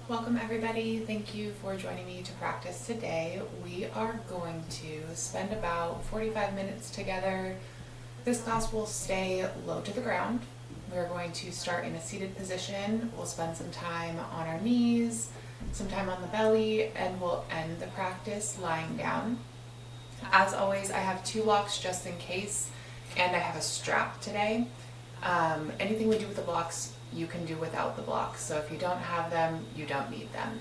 Welcome everybody. Thank you for joining me to practice today. We are going to spend about 45 minutes together. This class will stay low to the ground. We're going to start in a seated position. We'll spend some time on our knees, some time on the belly, and we'll end the practice lying down. As always, I have 2 blocks just in case, and I have a strap today. Anything we do with the blocks you can do without the blocks. So if you don't have them, you don't need them.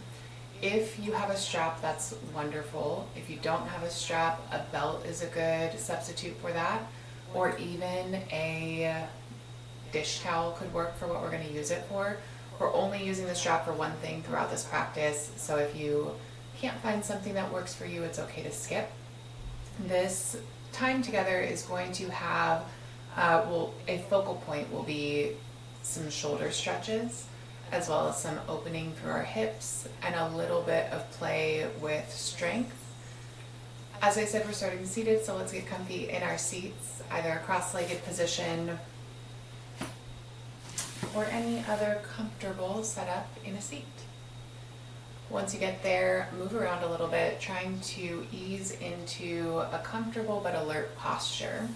If you have a strap, that's wonderful. If you don't have a strap, a belt is a good substitute for that, or even a dish towel could work for what we're going to use it for. We're only using the strap for one thing throughout this practice, so if you can't find something that works for you, it's okay to skip. This time together is going to have, a focal point will be some shoulder stretches, as well as some opening through our hips and a little bit of play with strength. As I said, we're starting seated, so let's get comfy in our seats, either a cross-legged position or any other comfortable setup in a seat. Once you get there, move around a little bit, trying to ease into a comfortable but alert posture.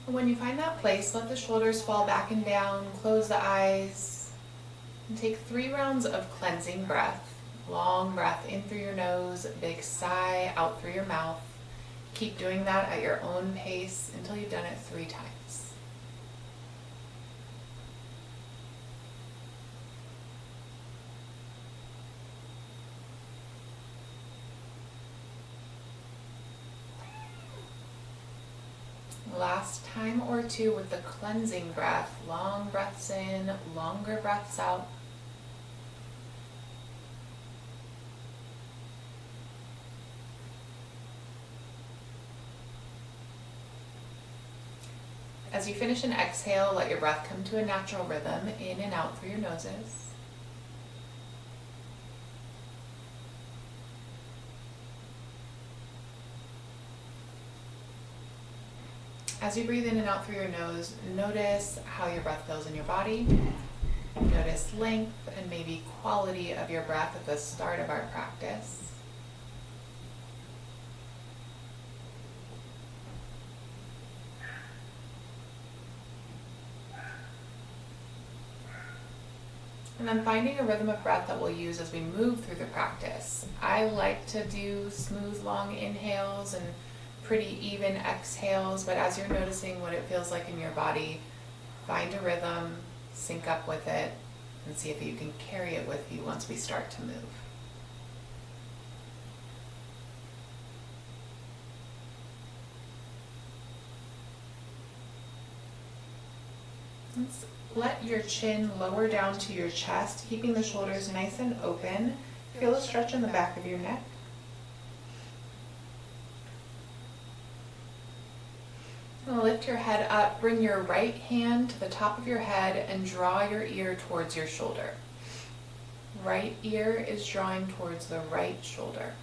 When you find that place, let the shoulders fall back and down, close the eyes, and take 3 rounds of cleansing breath. Long breath in through your nose, big sigh out through your mouth. Keep doing that at your own pace until you've done it 3 times. Last time or 2 with the cleansing breath. Long breaths in, longer breaths out. As you finish an exhale, let your breath come to a natural rhythm, in and out through your noses. As you breathe in and out through your nose, notice how your breath feels in your body. Notice length and maybe quality of your breath at the start of our practice. And then finding a rhythm of breath that we'll use as we move through the practice. I like to do smooth, long inhales and pretty even exhales, but as you're noticing what it feels like in your body, find a rhythm, sync up with it, and see if you can carry it with you once we start to move. Let your chin lower down to your chest, keeping the shoulders nice and open. Feel a stretch in the back of your neck. Lift your head up, bring your right hand to the top of your head and draw your ear towards your shoulder. Right ear is drawing towards the right shoulder.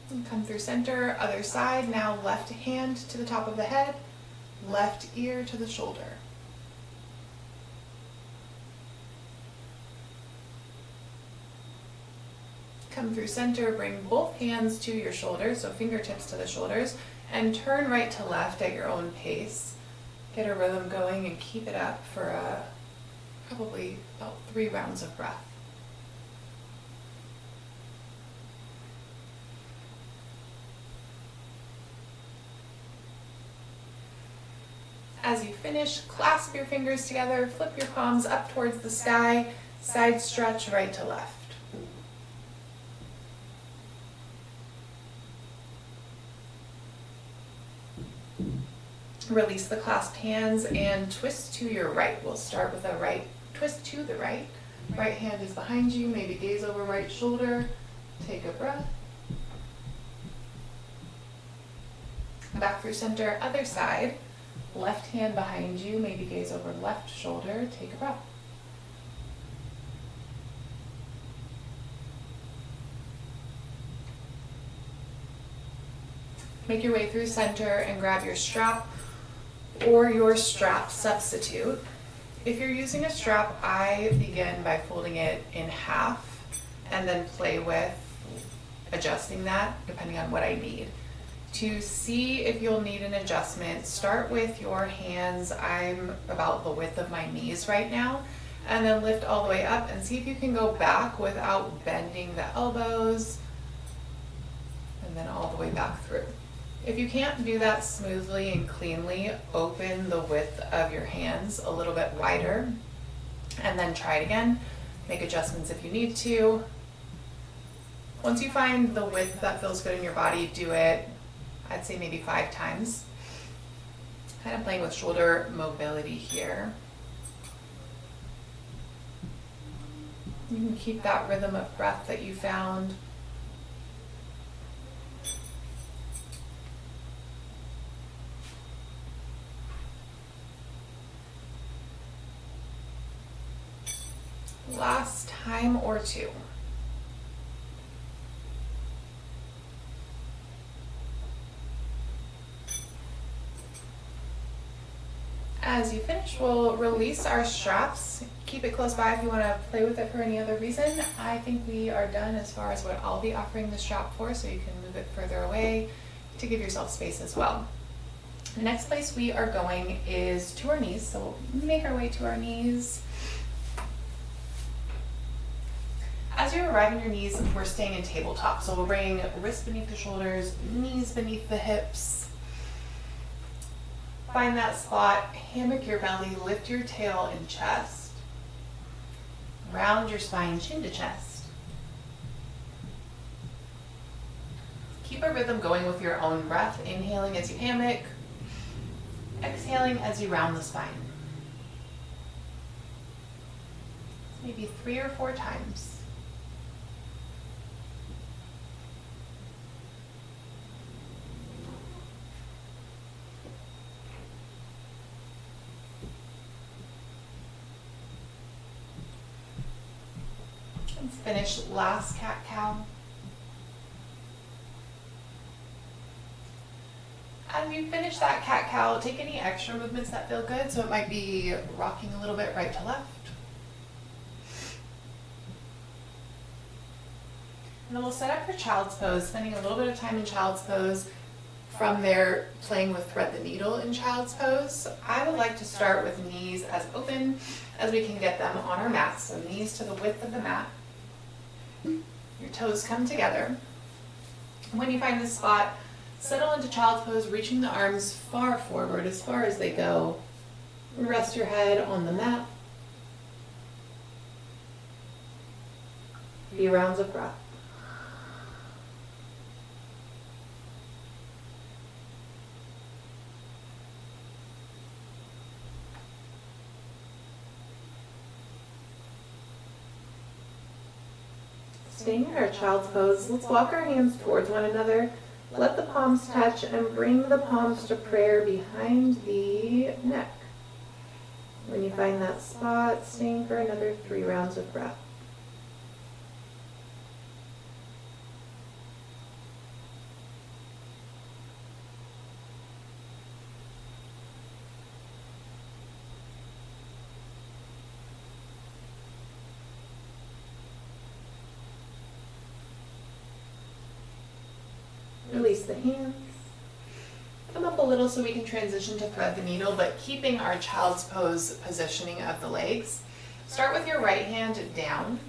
And come through center, other side. Now left hand to the top of the head, left ear to the shoulder. Come through center, bring both hands to your shoulders, so fingertips to the shoulders, and turn right to left at your own pace. Get a rhythm going and keep it up for probably about 3 rounds of breath. As you finish, clasp your fingers together, flip your palms up towards the sky, side stretch right to left. Release the clasped hands and twist to your right. We'll start with a right twist to the right. Right hand is behind you, maybe gaze over right shoulder. Take a breath. Back through center, other side. Left hand behind you, maybe gaze over left shoulder. Take a breath. Make your way through center and grab your strap or your strap substitute. If you're using a strap, I begin by folding it in half and then play with adjusting that depending on what I need. To see if you'll need an adjustment, start with your hands. I'm about the width of my knees right now, and then lift all the way up and see if you can go back without bending the elbows, and then all the way back through. If you can't do that smoothly and cleanly, open the width of your hands a little bit wider, and then try it again. Make adjustments if you need to. Once you find the width that feels good in your body, do it, I'd say maybe 5 times. Kind of playing with shoulder mobility here. You can keep that rhythm of breath that you found. Last time or two. As you finish, we'll release our straps. Keep it close by if you want to play with it for any other reason. I think we are done as far as what I'll be offering the strap for, so you can move it further away to give yourself space as well. The next place we are going is to our knees, so we'll make our way to our knees. As you arrive on your knees, we're staying in tabletop, so we'll bring wrists beneath the shoulders, knees beneath the hips. Find that spot, hammock your belly, lift your tail and chest. Round your spine, chin to chest. Keep a rhythm going with your own breath, inhaling as you hammock, exhaling as you round the spine. Maybe 3 or 4 times. Let's finish last cat-cow. As you finish that cat-cow, take any extra movements that feel good. So it might be rocking a little bit right to left. And then we'll set up for child's pose, spending a little bit of time in child's pose. From there, playing with thread the needle in child's pose. I would like to start with knees as open as we can get them on our mat. So knees to the width of the mat. Your toes come together. When you find this spot, settle into child's pose, reaching the arms far forward, as far as they go. Rest your head on the mat. A few rounds of breath. Staying in our child's pose, let's walk our hands towards one another. Let the palms touch and bring the palms to prayer behind the neck. When you find that spot, staying for another 3 rounds of breath. Release the hands. Come up a little so we can transition to thread the needle, but keeping our child's pose positioning of the legs. Start with your right hand down.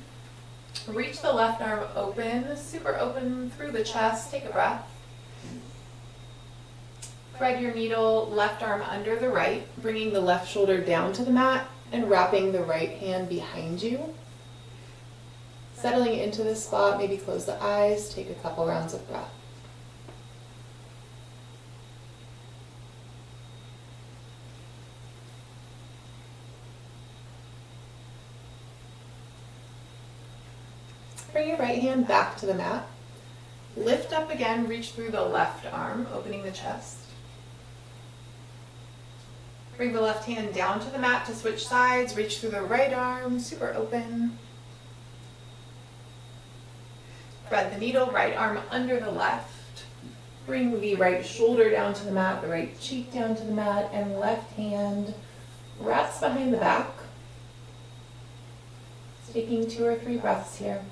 Reach the left arm open, super open through the chest. Take a breath. Thread your needle, left arm under the right, bringing the left shoulder down to the mat and wrapping the right hand behind you. Settling into this spot, maybe close the eyes, take a couple rounds of breath. Bring your right hand back to the mat. Lift up again, reach through the left arm, opening the chest. Bring the left hand down to the mat to switch sides, reach through the right arm, super open. Thread the needle, right arm under the left. Bring the right shoulder down to the mat, the right cheek down to the mat, and left hand wraps behind the back. Taking 2 or 3 breaths here.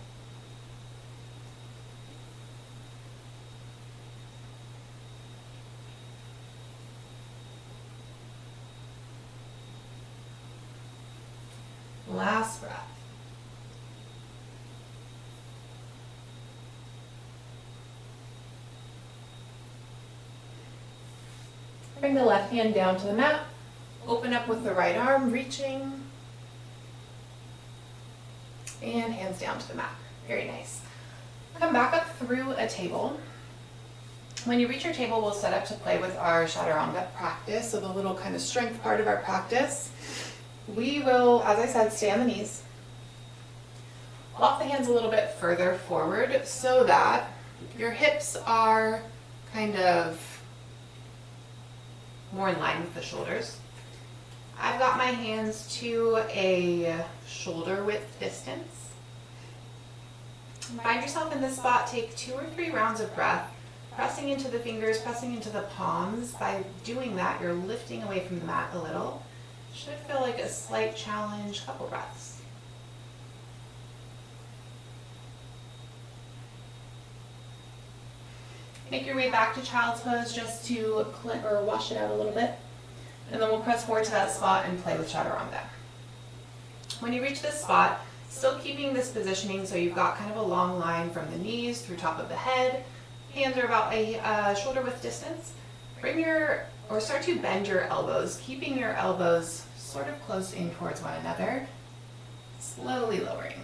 Last breath. Bring the left hand down to the mat. Open up with the right arm, reaching. And hands down to the mat. Very nice. Come back up through a table. When you reach your table, we'll set up to play with our Chaturanga practice, so the little kind of strength part of our practice. We will, as I said, stay on the knees. Walk the hands a little bit further forward so that your hips are kind of more in line with the shoulders. I've got my hands to a shoulder width distance. Find yourself in this spot, take 2 or 3 rounds of breath, pressing into the fingers, pressing into the palms. By doing that, you're lifting away from the mat a little. Should feel like a slight challenge, couple breaths. Make your way back to child's pose just to cleanse or wash it out a little bit. And then we'll press forward to that spot and play with Chaturanga. When you reach this spot, still keeping this positioning so you've got kind of a long line from the knees through top of the head. Hands are about a shoulder width distance. Start to bend your elbows, keeping your elbows sort of close in towards one another. Slowly lowering.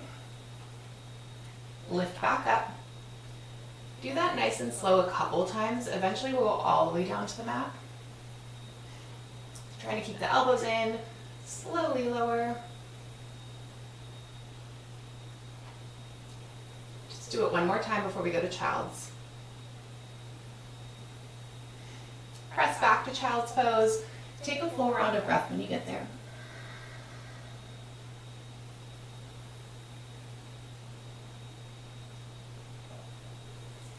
Lift back up. Do that nice and slow a couple times. Eventually we'll go all the way down to the mat. Trying to keep the elbows in, slowly lower. Just do it one more time before we go to child's. Press back to child's pose. Take a full round of breath when you get there.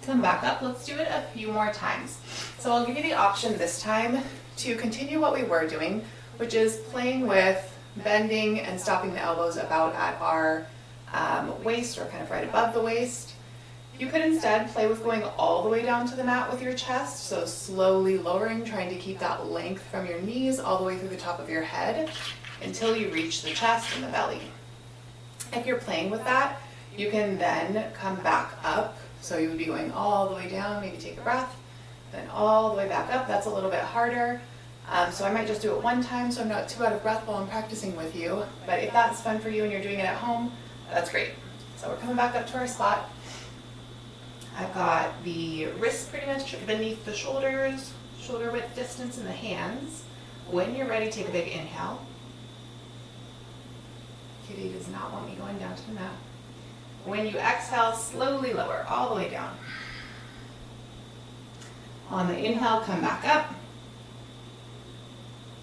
Come back up. Let's do it a few more times. So I'll give you the option this time to continue what we were doing, which is playing with bending and stopping the elbows about at our waist or kind of right above the waist. You could instead play with going all the way down to the mat with your chest, so slowly lowering, trying to keep that length from your knees all the way through the top of your head until you reach the chest and the belly. If you're playing with that, you can then come back up. So you would be going all the way down, maybe take a breath, then all the way back up. That's a little bit harder. So I might just do it one time so I'm not too out of breath while I'm practicing with you. But if that's fun for you and you're doing it at home, that's great. So we're coming back up to our spot. I've got the wrists pretty much beneath the shoulders, shoulder width distance in the hands. When you're ready, take a big inhale. Kitty does not want me going down to the mat. When you exhale, slowly lower all the way down. On the inhale, come back up.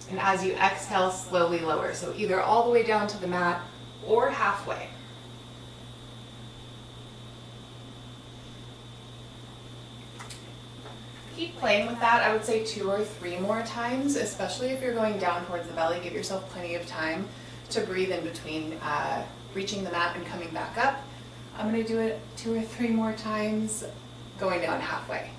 And as you exhale, slowly lower. So either all the way down to the mat or halfway. Keep playing with that. I would say 2 or 3 more times, especially if you're going down towards the belly. Give yourself plenty of time to breathe in between reaching the mat and coming back up. I'm going to do it 2 or 3 more times, going down halfway.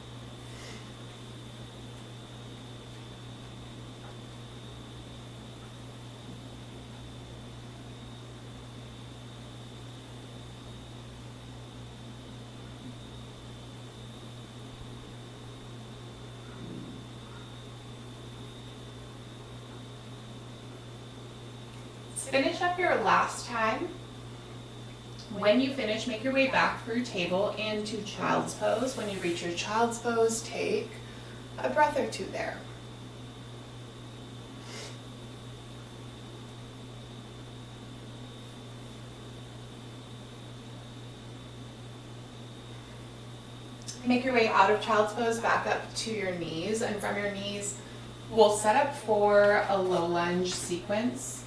Finish up your last time. When you finish, make your way back through table into child's pose. When you reach your child's pose, take a breath or 2 there. Make your way out of child's pose back up to your knees, and from your knees, we'll set up for a low lunge sequence.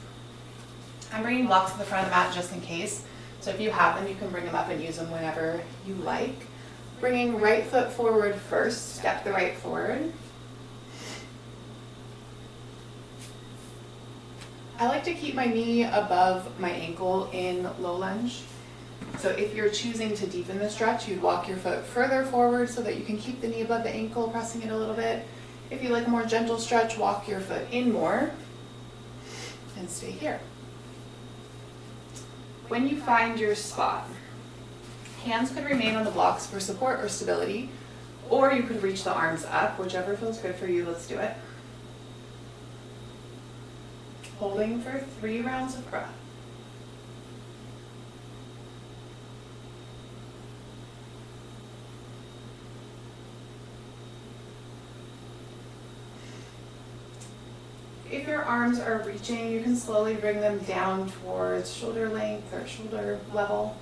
I'm bringing blocks to the front of the mat just in case. So if you have them, you can bring them up and use them whenever you like. Bringing right foot forward first, step the right forward. I like to keep my knee above my ankle in low lunge. So if you're choosing to deepen the stretch, you'd walk your foot further forward so that you can keep the knee above the ankle, pressing it a little bit. If you like a more gentle stretch, walk your foot in more and stay here. When you find your spot, hands could remain on the blocks for support or stability, or you could reach the arms up, whichever feels good for you. Let's do it. Holding for 3 rounds of breath. If your arms are reaching, you can slowly bring them down towards shoulder length or shoulder level.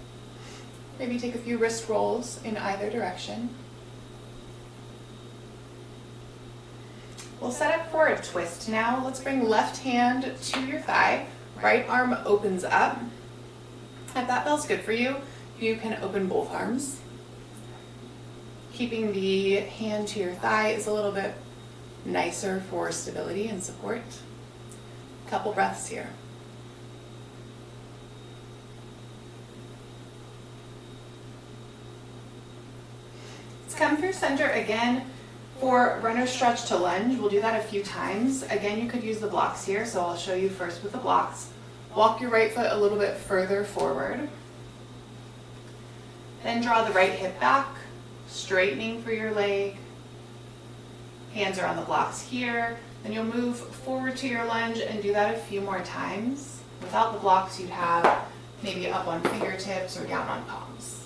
Maybe take a few wrist rolls in either direction. We'll set up for a twist now. Let's bring left hand to your thigh. Right arm opens up. If that feels good for you, you can open both arms. Keeping the hand to your thigh is a little bit nicer for stability and support. Couple breaths here. Let's come through center again. For runner stretch to lunge, we'll do that a few times. Again, you could use the blocks here, so I'll show you first with the blocks. Walk your right foot a little bit further forward. Then draw the right hip back, straightening for your leg. Hands are on the blocks here. Then you'll move forward to your lunge and do that a few more times. Without the blocks, you'd have maybe up on fingertips or down on palms.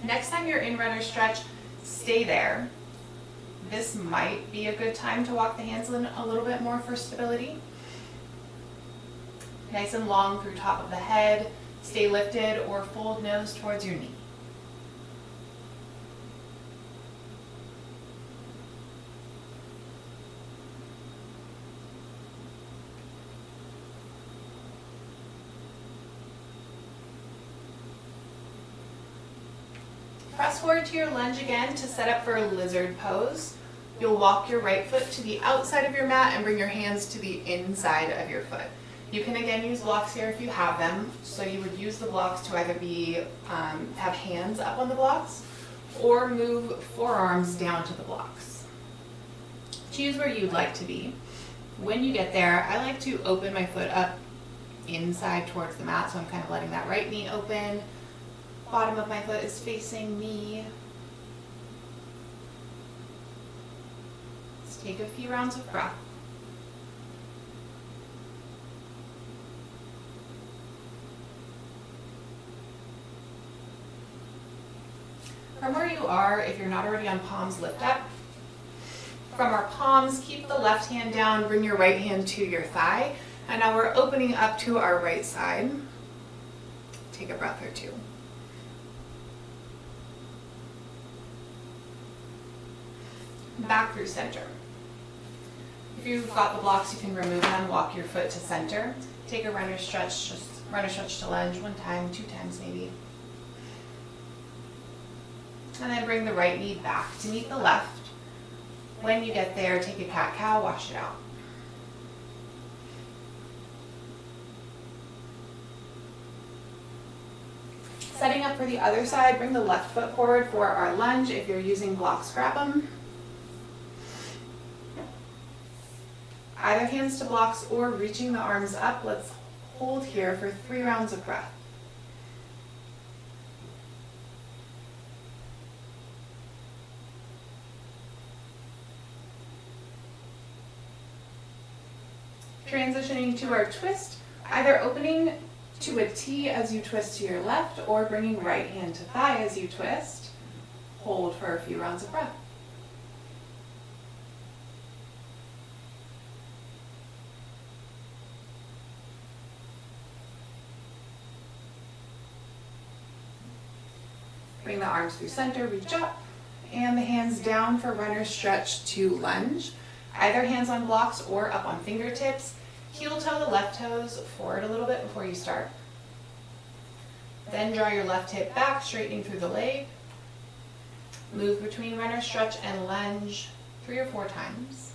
Next time you're in runner stretch, stay there. This might be a good time to walk the hands in a little bit more for stability. Nice and long through top of the head. Stay lifted or fold nose towards your knee. Press forward to your lunge again to set up for a lizard pose. You'll walk your right foot to the outside of your mat and bring your hands to the inside of your foot. You can again use blocks here if you have them. So you would use the blocks to either have hands up on the blocks or move forearms down to the blocks. Choose where you'd like to be. When you get there, I like to open my foot up inside towards the mat, so I'm kind of letting that right knee open. Bottom of my foot is facing me. Let's take a few rounds of breath. From where you are, if you're not already on palms, lift up. From our palms, keep the left hand down, bring your right hand to your thigh. And now we're opening up to our right side. Take a breath or two. Back through center. If you've got the blocks, you can remove them, walk your foot to center. Take a runner stretch, just runner stretch to lunge 1 time, 2 times maybe. And then bring the right knee back to meet the left. When you get there, take a cat-cow, wash it out. Setting up for the other side, bring the left foot forward for our lunge. If you're using blocks, grab them. Either hands to blocks or reaching the arms up. Let's hold here for 3 rounds of breath. Transitioning to our twist, either opening to a T as you twist to your left or bringing right hand to thigh as you twist. Hold for a few rounds of breath. Bring the arms through center, reach up, And the hands down for runner stretch to lunge. Either hands on blocks or up on fingertips. Heel toe the left toes forward a little bit before you start. Then draw your left hip back, straightening through the leg. Move between runner stretch and lunge 3 or 4 times.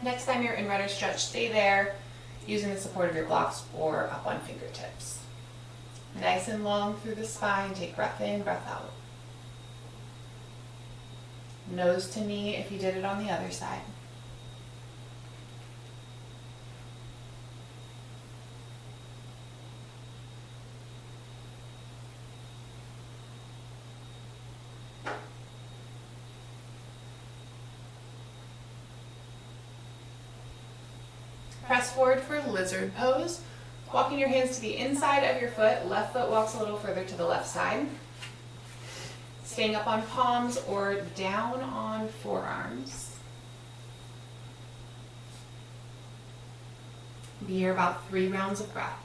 Next time you're in runner stretch, stay there using the support of your blocks or up on fingertips. Nice and long through the spine. Take breath in, breath out. Nose to knee if you did it on the other side. Press forward for lizard pose. Walking your hands to the inside of your foot. Left foot walks a little further to the left side. Staying up on palms or down on forearms. Be here about 3 rounds of breath.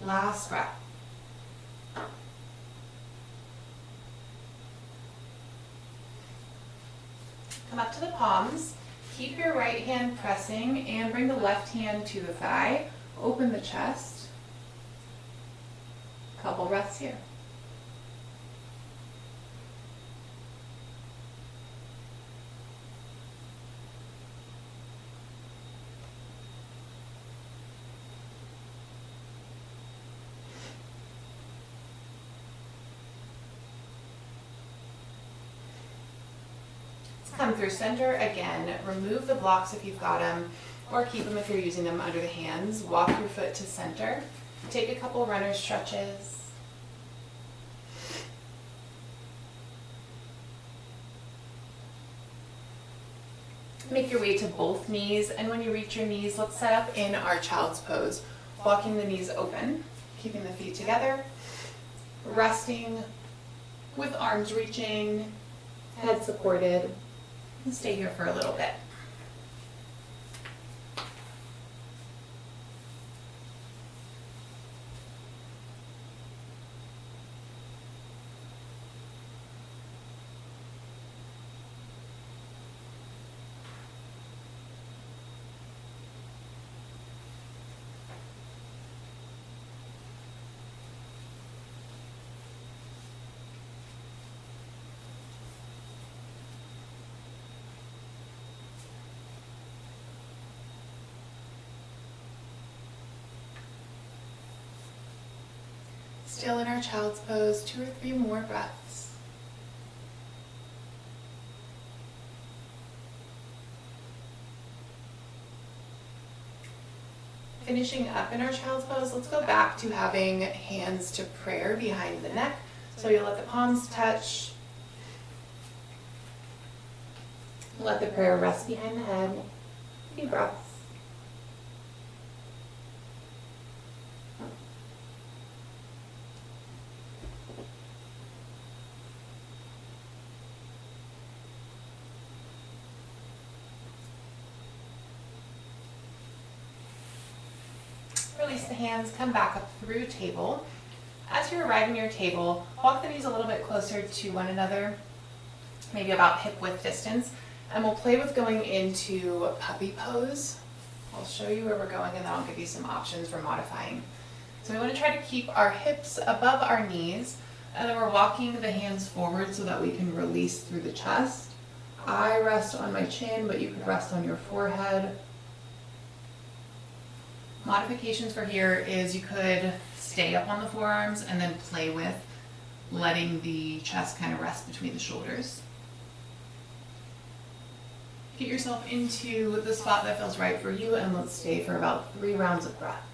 Last breath. Come up to the palms. Keep your right hand pressing and bring the left hand to the thigh. Open the chest. Couple breaths here. Come through center again. Remove the blocks if you've got them, or keep them if you're using them under the hands. Walk your foot to center. Take a couple runner stretches. Make your way to both knees, and when you reach your knees, let's set up in our child's pose. Walking the knees open, keeping the feet together, resting with arms reaching, head supported. And stay here for a little bit. Still in our child's pose, 2 or 3 more breaths. Finishing up in our child's pose, let's go back to having hands to prayer behind the neck. So you'll let the palms touch. Let the prayer rest behind the head. Deep breaths. Release the hands, come back up through table. As you're arriving at your table, walk the knees a little bit closer to one another, maybe about hip width distance, and we'll play with going into puppy pose. I'll show you where we're going and then I'll give you some options for modifying. So we want to try to keep our hips above our knees, and then we're walking the hands forward so that we can release through the chest. I rest on my chin, but you could rest on your forehead. Modifications for here is you could stay up on the forearms and then play with letting the chest kind of rest between the shoulders. Get yourself into the spot that feels right for you, and let's stay for about 3 rounds of breath.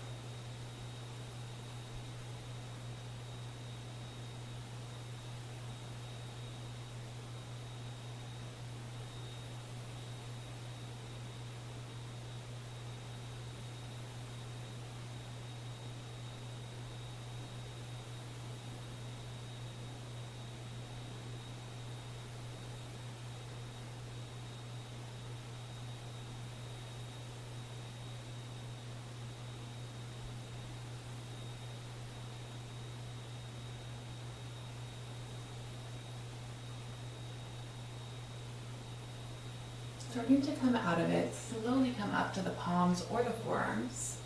Starting to come out of it, slowly come up to the palms or the forearms.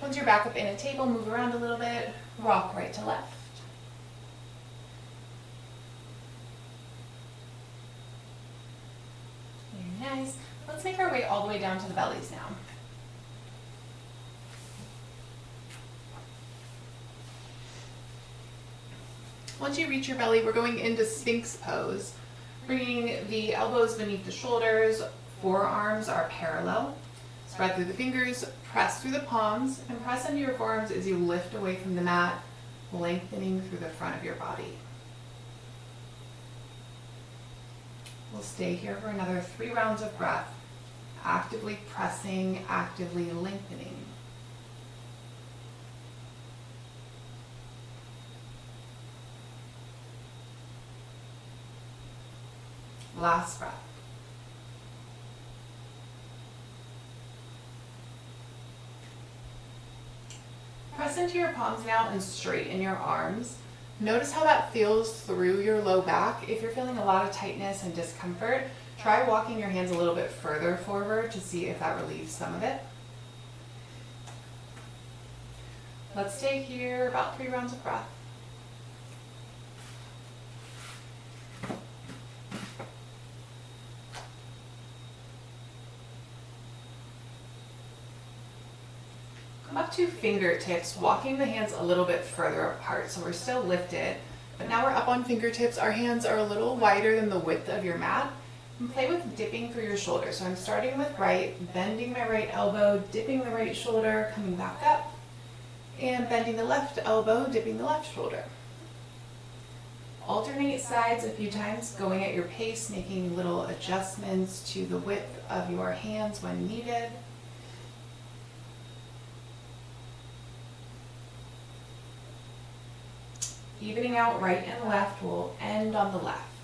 Once you're back up in a table, move around a little bit, rock right to left. Very nice. Let's make our way all the way down to the bellies now. Once you reach your belly, we're going into Sphinx pose. Bringing the elbows beneath the shoulders, forearms are parallel. Spread through the fingers, press through the palms, and press into your forearms as you lift away from the mat, lengthening through the front of your body. We'll stay here for another 3 rounds of breath, actively pressing, actively lengthening. Last breath. Press into your palms now and straighten your arms. Notice how that feels through your low back. If you're feeling a lot of tightness and discomfort, try walking your hands a little bit further forward to see if that relieves some of it. Let's stay here about 3 rounds of breath. Come up to fingertips, walking the hands a little bit further apart. So we're still lifted, but now we're up on fingertips. Our hands are a little wider than the width of your mat. And play with dipping through your shoulder. So I'm starting with right, bending my right elbow, dipping the right shoulder, coming back up, and bending the left elbow, dipping the left shoulder. Alternate sides a few times, going at your pace, making little adjustments to the width of your hands when needed. Evening out right and left, we'll end on the left.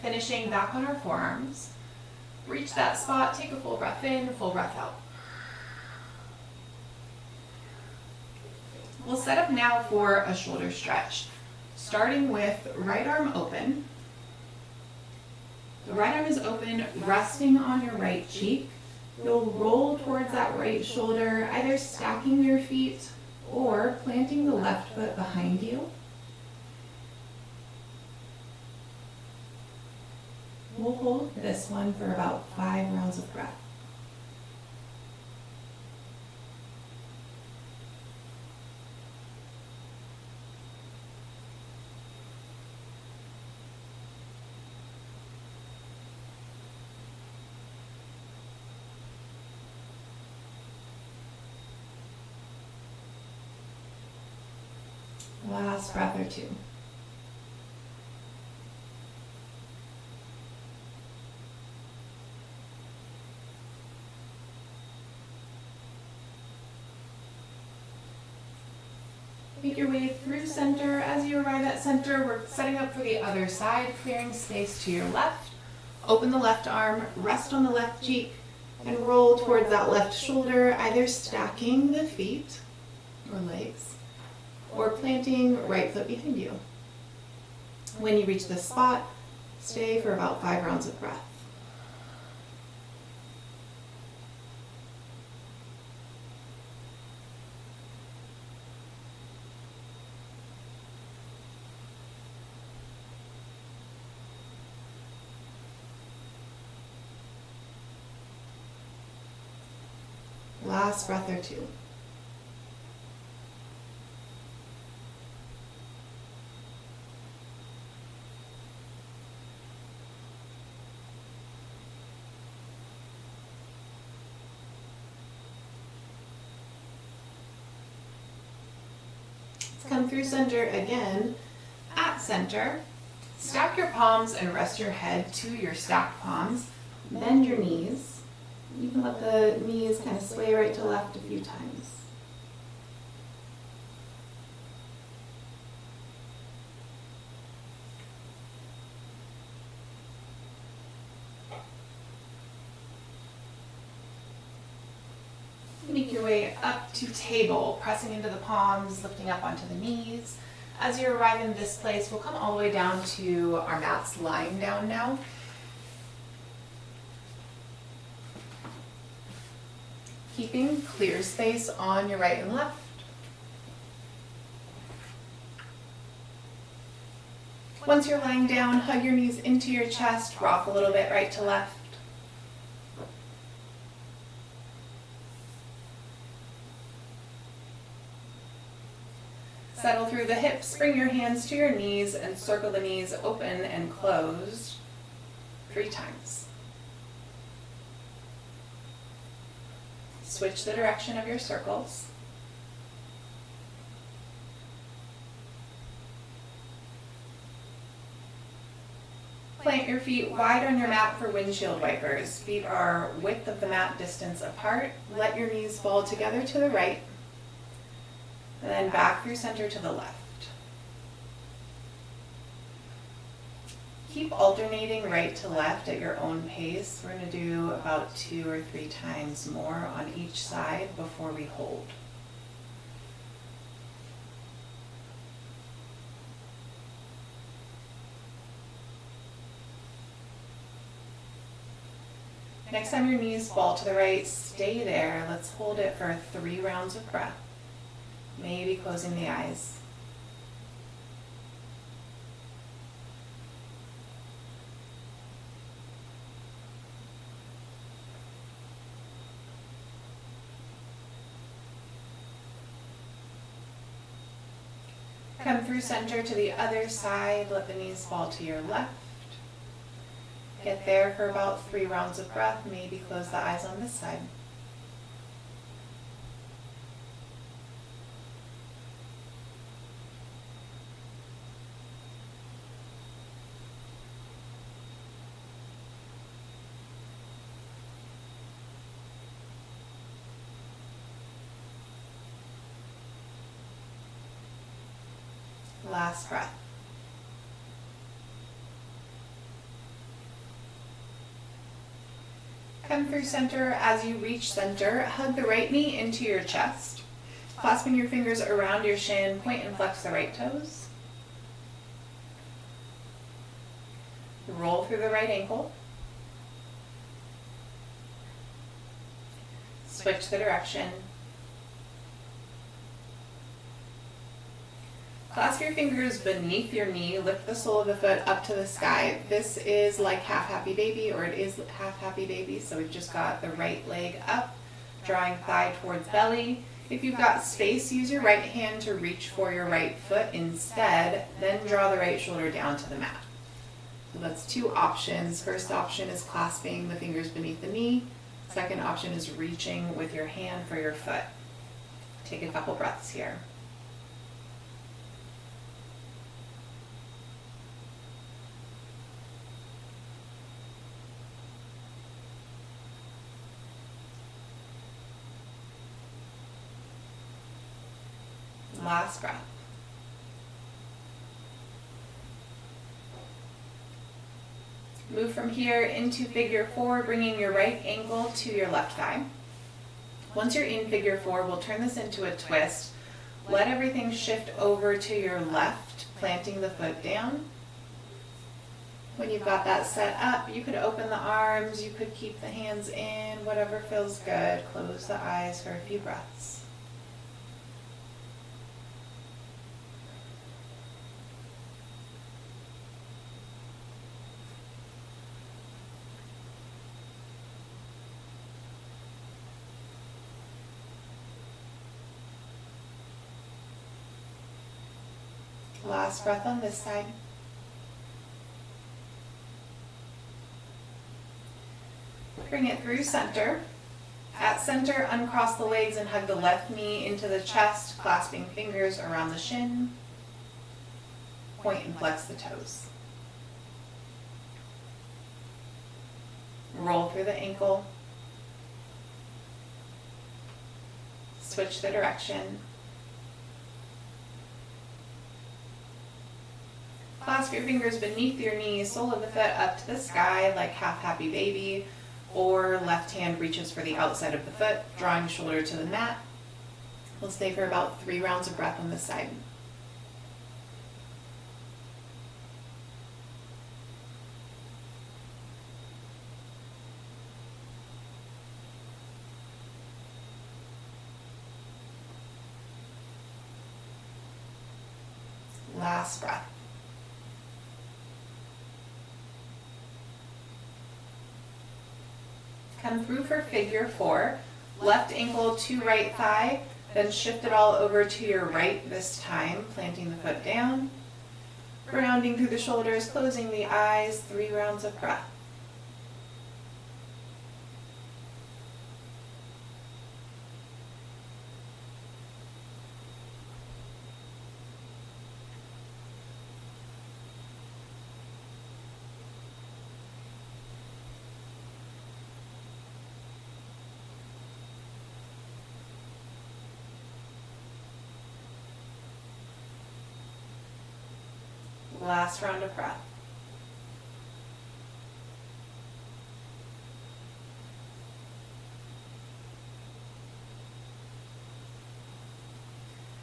Finishing back on our forearms. Reach that spot, take a full breath in, full breath out. We'll set up now for a shoulder stretch, starting with right arm open. The right arm is open, resting on your right cheek. You'll roll towards that right shoulder, either stacking your feet or planting the left foot behind you. We'll hold this one for about 5 rounds of breath. Last breath or 2. Make your way through center. As you arrive at center, we're setting up for the other side, clearing space to your left. Open the left arm, rest on the left cheek, and roll towards that left shoulder, either stacking the feet or legs, or planting right foot behind you. When you reach this spot, stay for about 5 rounds of breath. Last breath or 2. Come through center again. At center, stack your palms and rest your head to your stacked palms. Bend your knees. You can let the knees kind of sway right to left a few times. Make your way up to table, pressing into the palms, lifting up onto the knees. As you arrive in this place, we'll come all the way down to our mats lying down now. Keeping clear space on your right and left. Once you're lying down, hug your knees into your chest, rock a little bit right to left. Settle through the hips, bring your hands to your knees and circle the knees open and closed 3 times. Switch the direction of your circles. Plant your feet wide on your mat for windshield wipers. Feet are width of the mat distance apart. Let your knees fall together to the right, and then back through center to the left. Keep alternating right to left at your own pace. We're going to do about 2 or 3 times more on each side before we hold. Next time your knees fall to the right, stay there. Let's hold it for 3 rounds of breath. Maybe closing the eyes. Come through center to the other side. Let the knees fall to your left. Get there for about 3 rounds of breath. Maybe close the eyes on this side. Last breath. Come through center. As you reach center, hug the right knee into your chest. Clasping your fingers around your shin, point and flex the right toes. Roll through the right ankle. Switch the direction. Clasp your fingers beneath your knee, lift the sole of the foot up to the sky. This is like half happy baby, or it is half happy baby, so we've just got the right leg up, drawing thigh towards belly. If you've got space, use your right hand to reach for your right foot instead, then draw the right shoulder down to the mat. So that's 2 options. First option is clasping the fingers beneath the knee. Second option is reaching with your hand for your foot. Take a couple breaths here. Last breath. Move from here into figure 4, bringing your right ankle to your left thigh. Once you're in figure 4, we'll turn this into a twist. Let everything shift over to your left, planting the foot down. When you've got that set up, you could open the arms, you could keep the hands in, whatever feels good. Close the eyes for a few breaths. Last breath on this side. Bring it through center. At center, uncross the legs and hug the left knee into the chest, clasping fingers around the shin. Point and flex the toes. Roll through the ankle. Switch the direction. Clasp your fingers beneath your knees, sole of the foot up to the sky like half happy baby, or left hand reaches for the outside of the foot, drawing shoulder to the mat. We'll stay for about 3 rounds of breath on this side. last breath. Come through for figure 4. Left ankle to right thigh, then shift it all over to your right this time, planting the foot down. Grounding through the shoulders, closing the eyes, 3 rounds of breath. Last round of breath.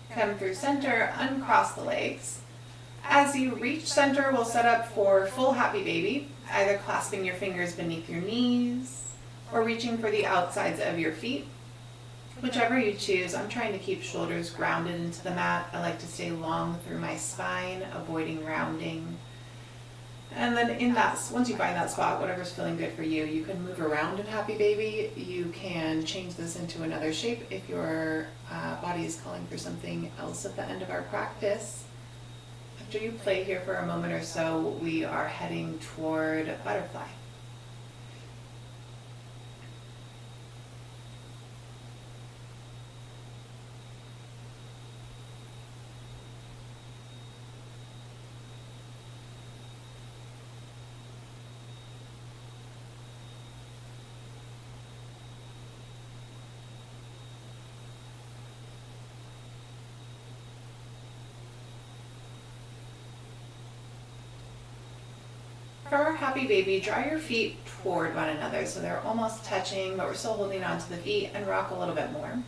Come through center, uncross the legs. As you reach center, we'll set up for full happy baby, either clasping your fingers beneath your knees or reaching for the outsides of your feet. Whichever you choose. I'm trying to keep shoulders grounded into the mat. I like to stay long through my spine, avoiding rounding. And then once you find that spot, whatever's feeling good for you, you can move around in happy baby. You can change this into another shape if your body is calling for something else at the end of our practice. After you play here for a moment or so, we are heading toward butterfly. For our happy baby, draw your feet toward one another so they're almost touching, but we're still holding on to the feet, and rock a little bit more.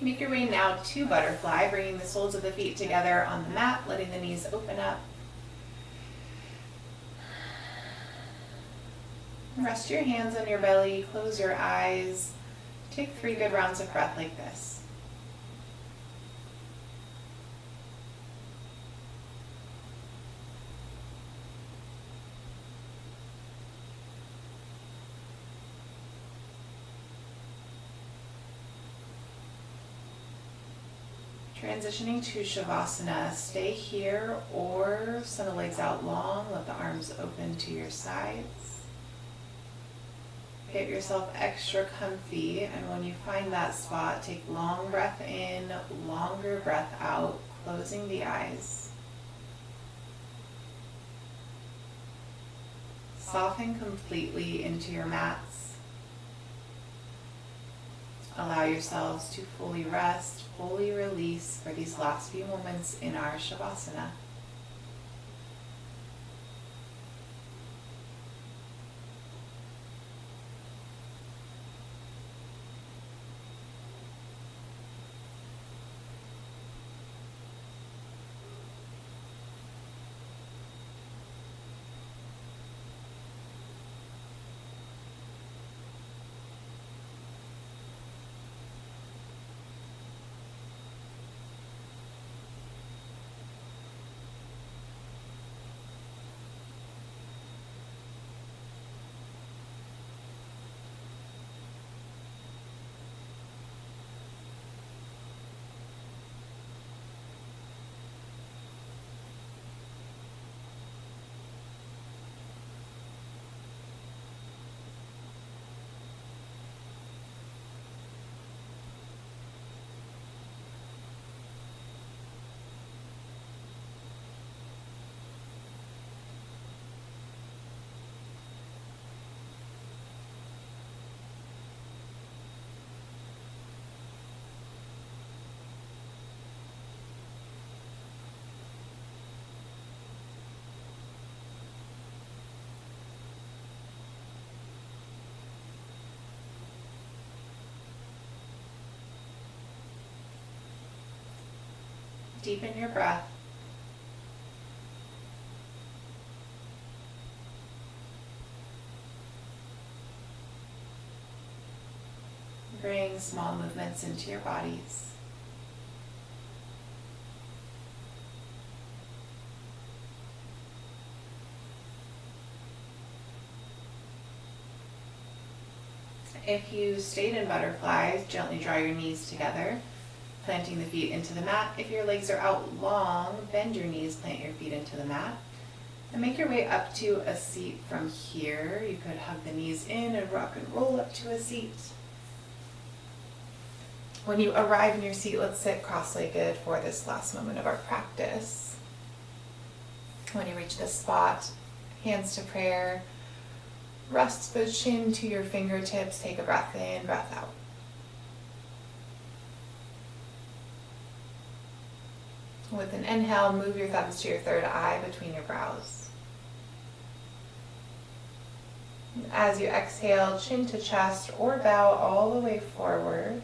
Make your way now to butterfly, bringing the soles of the feet together on the mat, letting the knees open up. Rest your hands on your belly, close your eyes. Take 3 good rounds of breath like this. Transitioning to Shavasana, stay here or send the legs out long, let the arms open to your sides. Get yourself extra comfy, and when you find that spot, take long breath in, longer breath out, closing the eyes. Soften completely into your mats. Allow yourselves to fully rest, fully release for these last few moments in our Shavasana. Deepen your breath. Bring small movements into your bodies. If you stayed in butterflies, gently draw your knees together, planting the feet into the mat. If your legs are out long, bend your knees, plant your feet into the mat. And make your way up to a seat from here. You could hug the knees in and rock and roll up to a seat. When you arrive in your seat, let's sit cross-legged for this last moment of our practice. When you reach this spot, hands to prayer, rest the chin to your fingertips, take a breath in, breath out. With an inhale, move your thumbs to your third eye between your brows. As you exhale, chin to chest or bow all the way forward.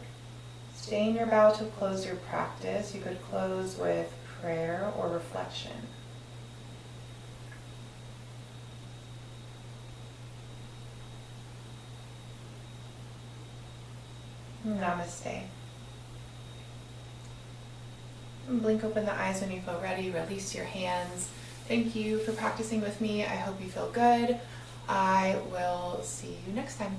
Stay in your bow to close your practice. You could close with prayer or reflection. Namaste. Blink open the eyes when you feel ready. Release your hands. Thank you for practicing with me. I hope you feel good. I will see you next time.